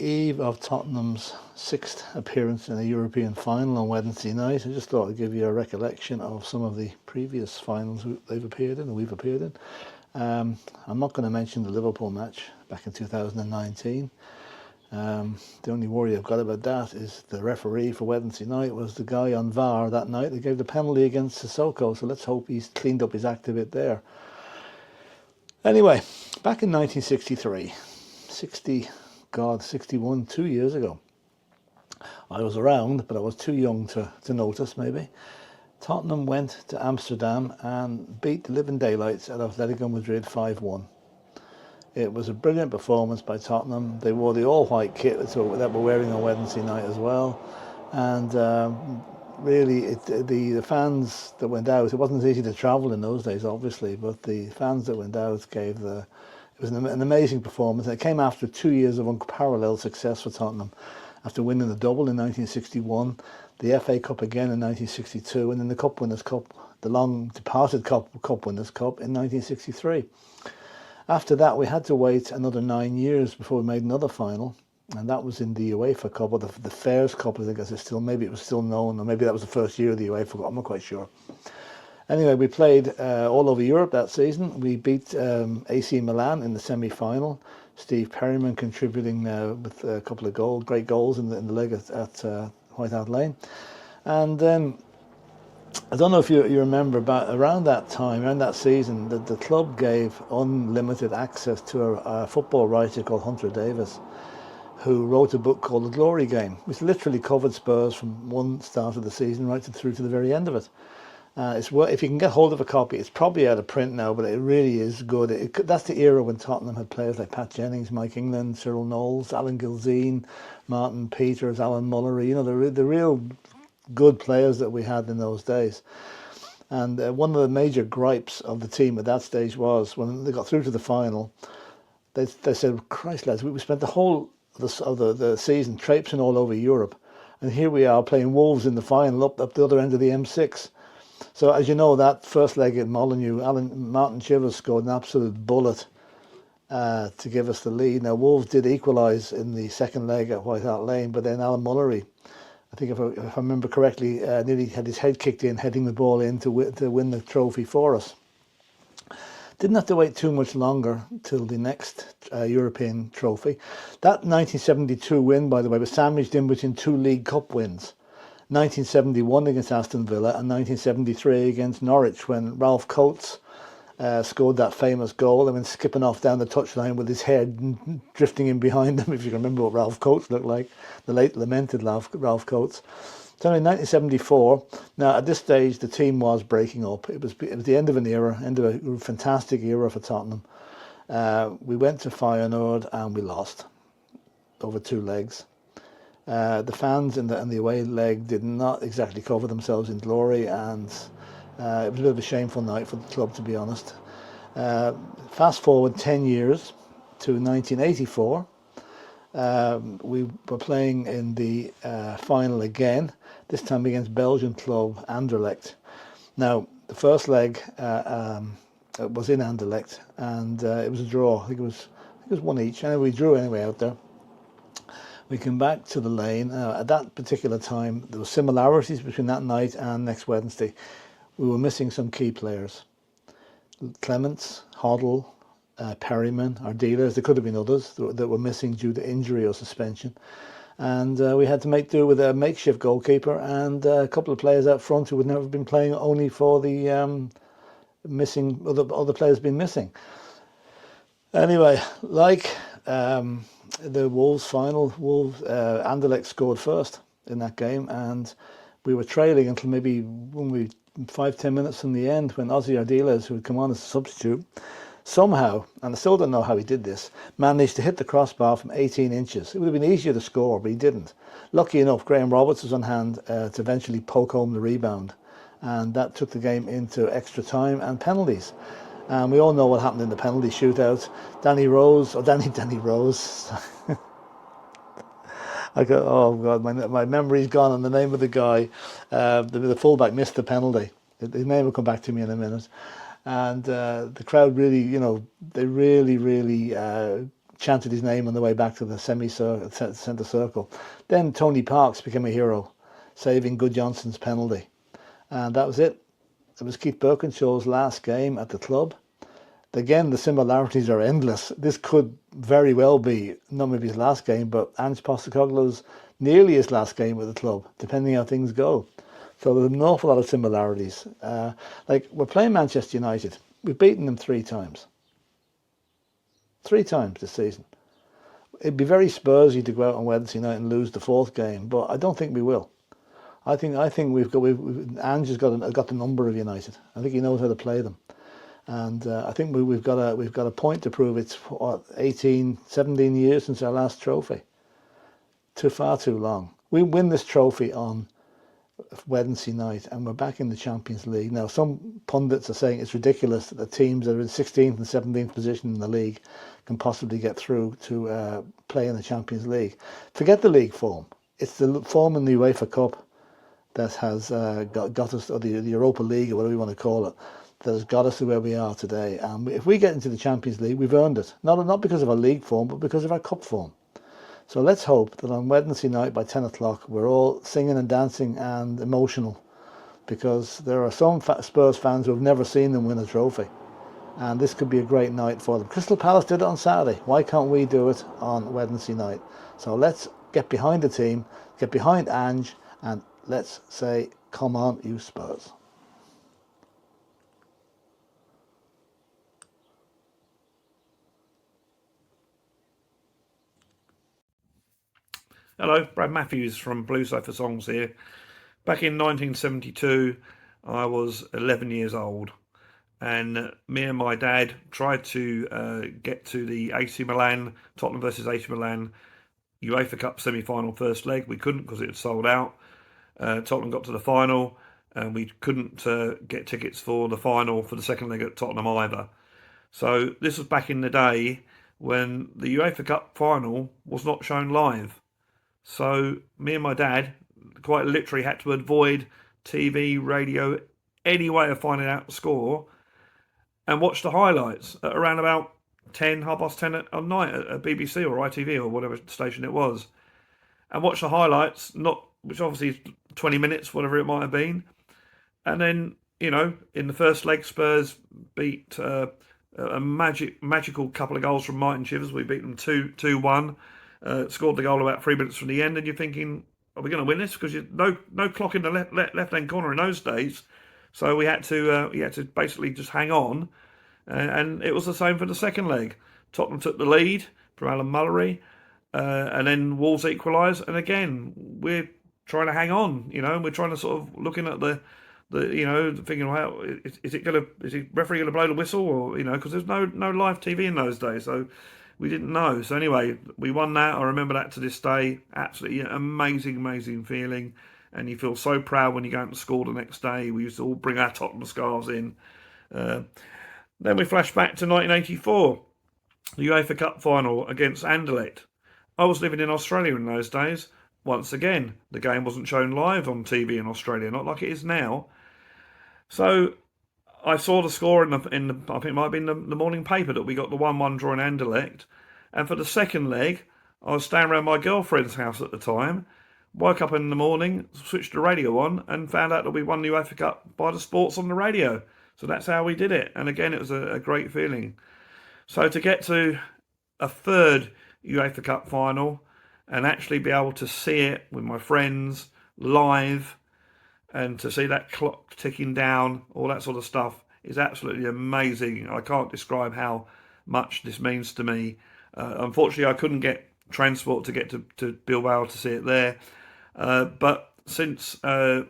eve of Tottenham's 6th appearance in a European final on Wednesday night. I just thought I'd give you a recollection of some of the previous finals they've appeared in, and we've appeared in. I'm not going to mention the Liverpool match back in 2019. The only worry I've got about that is the referee for Wednesday night was the guy on VAR that night that gave the penalty against Sissoko, so let's hope he's cleaned up his act a bit there. Anyway, back in 1963, 61, 2 years ago. I was around, but I was too young to notice, maybe. Tottenham went to Amsterdam and beat the living daylights out of Atletico Madrid 5-1. It was a brilliant performance by Tottenham. They wore the all-white kit that we're wearing on Wednesday night as well. And really, the fans that went out, it wasn't easy to travel in those days, obviously, but the fans that went out gave it was an amazing performance. And it came after 2 years of unparalleled success for Tottenham, after winning the double in 1961, the FA Cup again in 1962, and then the Cup Winners' Cup, the long-departed Cup Winners' Cup in 1963. After that, we had to wait another 9 years before we made another final, and that was in the UEFA Cup, or the Fairs Cup, I think, as maybe it was still known, or maybe that was the first year of the UEFA Cup, I'm not quite sure. Anyway, we played all over Europe that season. We beat AC Milan in the semi-final. Steve Perryman contributing with a couple of great goals in the leg at White Hart Lane. And then, I don't know if you remember, but around that time, around that season, the club gave unlimited access to a football writer called Hunter Davis, who wrote a book called The Glory Game, which literally covered Spurs from one start of the season right through to the very end of it. If you can get hold of a copy, it's probably out of print now, but it really is good. That's the era when Tottenham had players like Pat Jennings, Mike England, Cyril Knowles, Alan Gilzean, Martin Peters, Alan Mullery, the real good players that we had in those days. And one of the major gripes of the team at that stage was when they got through to the final, they said, Christ lads, we spent the whole of the season traipsing all over Europe, and here we are playing Wolves in the final up the other end of the M6. So as you know, that first leg at Molineux, Martin Chivers scored an absolute bullet to give us the lead. Now Wolves did equalise in the second leg at White Hart Lane, but then Alan Mullery, I think if I remember correctly, nearly had his head kicked in, heading the ball in to win the trophy for us. Didn't have to wait too much longer till the next European trophy. That 1972 win, by the way, was sandwiched in between two League Cup wins. 1971 against Aston Villa and 1973 against Norwich, when Ralph Coates scored that famous goal and went skipping off down the touchline with his head drifting in behind him, if you can remember what Ralph Coates looked like, the late lamented Ralph Coates. So in 1974, now at this stage the team was breaking up. It was the end of an era, end of a fantastic era for Tottenham. We went to Feyenoord and we lost over two legs. The fans in the away leg did not exactly cover themselves in glory, and it was a bit of a shameful night for the club, to be honest. Fast forward 10 years to 1984. We were playing in the final again, this time against Belgian club Anderlecht. Now, the first leg was in Anderlecht, and it was a draw. I think it was one each. Anyway, we drew anyway out there. We came back to the lane. At that particular time, there were similarities between that night and next Wednesday. We were missing some key players. Clements, Hoddle, Perryman, our dealers. There could have been others that were missing due to injury or suspension. And we had to make do with a makeshift goalkeeper and a couple of players out front who had never been playing, only for the missing, other players being missing. Anyway, like the Wolves final, Anderlecht scored first in that game, and we were trailing until maybe 5-10 minutes from the end, when Ozzy Ardiles, who had come on as a substitute, somehow, and I still don't know how he did this, managed to hit the crossbar from 18 inches. It would have been easier to score, but he didn't. Lucky enough, Graham Roberts was on hand to eventually poke home the rebound, and that took the game into extra time and penalties. And we all know what happened in the penalty shootout. Danny Rose. Oh God, my memory's gone on the name of the guy. The fullback missed the penalty. His name will come back to me in a minute. And the crowd really, they really chanted his name on the way back to the centre circle. Then Tony Parkes became a hero, saving Good Johnson's penalty. And that was it. It was Keith Birkinshaw's last game at the club. Again, the similarities are endless. This could very well be, not maybe his last game, but Ange Postecoglou's nearly his last game with the club, depending how things go. So there's an awful lot of similarities. Like, we're playing Manchester United. We've beaten them 3 times. 3 times this season. It'd be very Spursy to go out on Wednesday night and lose the 4th game, but I don't think we will. I think Ange has got the number of United. I think he knows how to play them. And I think we've got a point to prove. It's 17 years since our last trophy. Far too long. We win this trophy on Wednesday night and we're back in the Champions League. Now, some pundits are saying it's ridiculous that the teams that are in 16th and 17th position in the league can possibly get through to play in the Champions League. Forget the league form. It's the form in the UEFA Cup that has got us, or the Europa League, or whatever you want to call it, that has got us to where we are today. And if we get into the Champions League, we've earned it. Not because of our league form, but because of our cup form. So let's hope that on Wednesday night by 10 o'clock, we're all singing and dancing and emotional, because there are some Spurs fans who have never seen them win a trophy. And this could be a great night for them. Crystal Palace did it on Saturday. Why can't we do it on Wednesday night? So let's get behind the team, get behind Ange, and let's say, come on, you Spurs. Hello, Brad Matthews from Blue Sofa Songs here. Back in 1972, I was 11 years old, and me and my dad tried to get to the AC Milan, Tottenham versus AC Milan UEFA Cup semi-final first leg. We couldn't because it had sold out. Tottenham got to the final, and we couldn't get tickets for the final for the second leg at Tottenham either. So this was back in the day when the UEFA Cup final was not shown live. So me and my dad quite literally had to avoid TV, radio, any way of finding out the score, and watch the highlights at around about 10:30 at night at BBC or ITV or whatever station it was, and watch the highlights, which obviously is 20 minutes, whatever it might have been. And then, in the first leg, Spurs beat a magical couple of goals from Martin Chivers. We beat them 2-1. Scored the goal about 3 minutes from the end, and you're thinking, are we going to win this? Because no clock in the left-hand corner in those days, so we had to basically just hang on, and it was the same for the second leg. Tottenham took the lead from Alan Mullery, and then Wolves equalised, and again we're trying to hang on, and we're trying to sort of looking at the thinking, well, is the referee going to blow the whistle, or because there's no live TV in those days, so we didn't know. So anyway, we won that. I remember that to this day. Absolutely amazing feeling. And you feel so proud when you go out to school the next day. We used to all bring our Tottenham scarves in. Then we flash back to 1984, the UEFA Cup final against Anderlecht. I was living in Australia in those days. Once again, the game wasn't shown live on TV in Australia, not like it is now. So I saw the score in the I think it might have been the morning paper that we got the 1-1 draw in Anderlecht. And for the second leg, I was staying around my girlfriend's house at the time. Woke up in the morning, switched the radio on, and found out that we won the UEFA Cup by the sports on the radio. So that's how we did it. And again, it was a great feeling. So to get to a third UEFA Cup final and actually be able to see it with my friends live, and to see that clock ticking down, all that sort of stuff, is absolutely amazing. I can't describe how much this means to me. Unfortunately, I couldn't get transport to get to Bilbao to see it there. But since the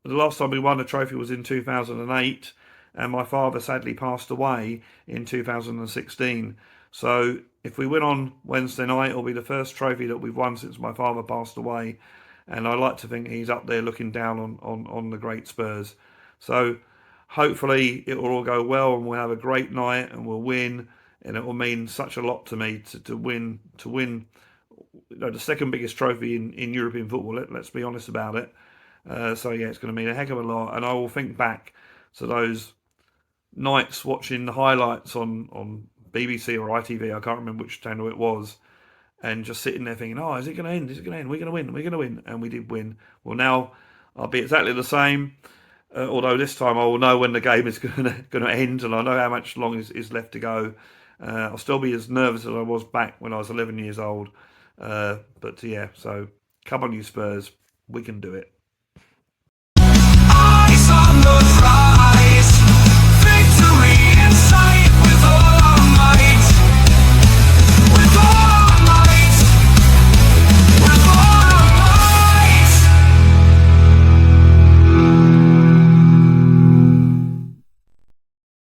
last time we won a trophy was in 2008, and my father sadly passed away in 2016. So if we win on Wednesday night, it'll be the first trophy that we've won since my father passed away. And I like to think he's up there looking down on the great Spurs. So hopefully it will all go well and we'll have a great night and we'll win. And it will mean such a lot to me to win the second biggest trophy in European football. Let's be honest about it. So yeah, it's going to mean a heck of a lot. And I will think back to those nights watching the highlights on BBC or ITV, I can't remember which channel it was, and just sitting there thinking, oh, is it going to end? Is it going to end? We're going to win. We're going to win. And we did win. Well, now I'll be exactly the same. Although this time I will know when the game is going to end, and I know how much long is left to go. I'll still be as nervous as I was back when I was 11 years old. But yeah, so come on, you Spurs, we can do it.